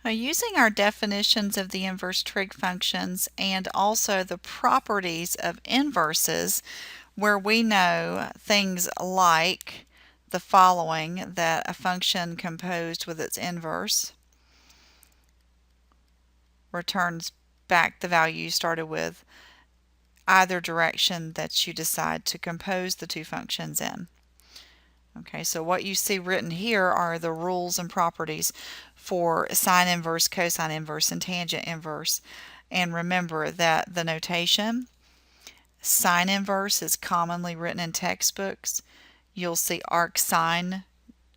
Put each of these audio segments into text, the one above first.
Using our definitions of the inverse trig functions and also the properties of inverses, where we know things like the following, that a function composed with its inverse returns back the value you started with, either direction that you decide to compose the two functions in. Okay, so what you see written here are the rules and properties for sine inverse, cosine inverse, and tangent inverse. And remember that the notation, sine inverse, is commonly written in textbooks. You'll see arc sine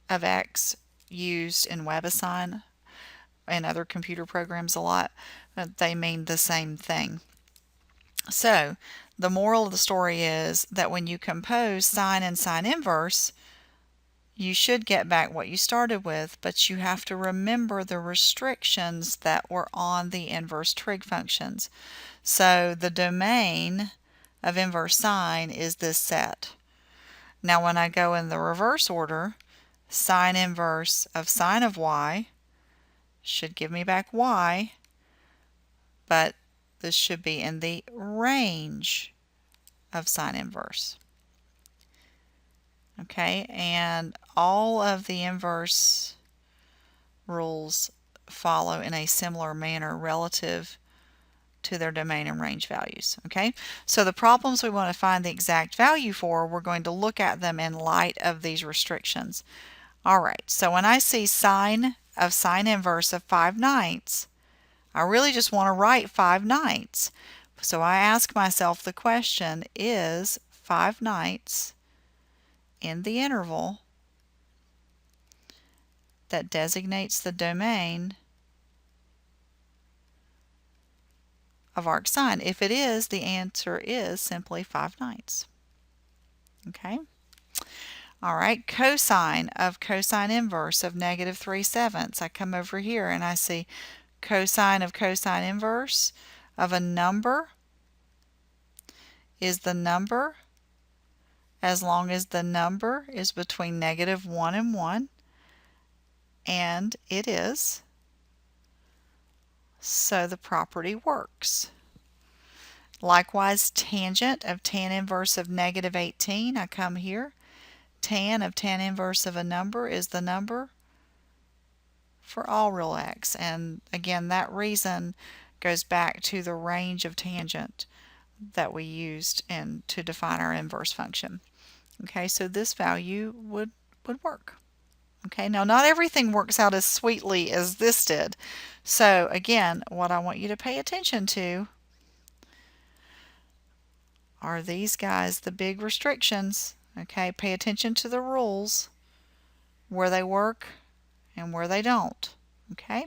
of x used in WebAssign and other computer programs a lot. They mean the same thing. So the moral of the story is that when you compose sine and sine inverse, you should get back what you started with, but you have to remember the restrictions that were on the inverse trig functions. So the domain of inverse sine is this set. Now when I go in the reverse order, sine inverse of sine of y should give me back y, but this should be in the range of sine inverse. Okay, and all of the inverse rules follow in a similar manner relative to their domain and range values. Okay, so the problems we want to find the exact value for, we're going to look at them in light of these restrictions. Alright, so when I see sine of sine inverse of 5/9, I really just want to write 5/9. So I ask myself the question, is 5/9 in the interval that designates the domain of arc sine? If it is, the answer is simply 5/9. Okay. All right, cosine of cosine inverse of -3/7. I come over here and I see cosine of cosine inverse of a number is the number as long as the number is between -1 and 1, and it is. So the property works. Likewise, tangent of tan inverse of -18. I come here. Tan of tan inverse of a number is the number for all real x. And again, that reason goes back to the range of tangent that we used to define our inverse function. Okay, so this value would work. Okay, now not everything works out as sweetly as this did. So again, what I want you to pay attention to are these guys, the big restrictions. Okay, pay attention to the rules, where they work and where they don't. Okay.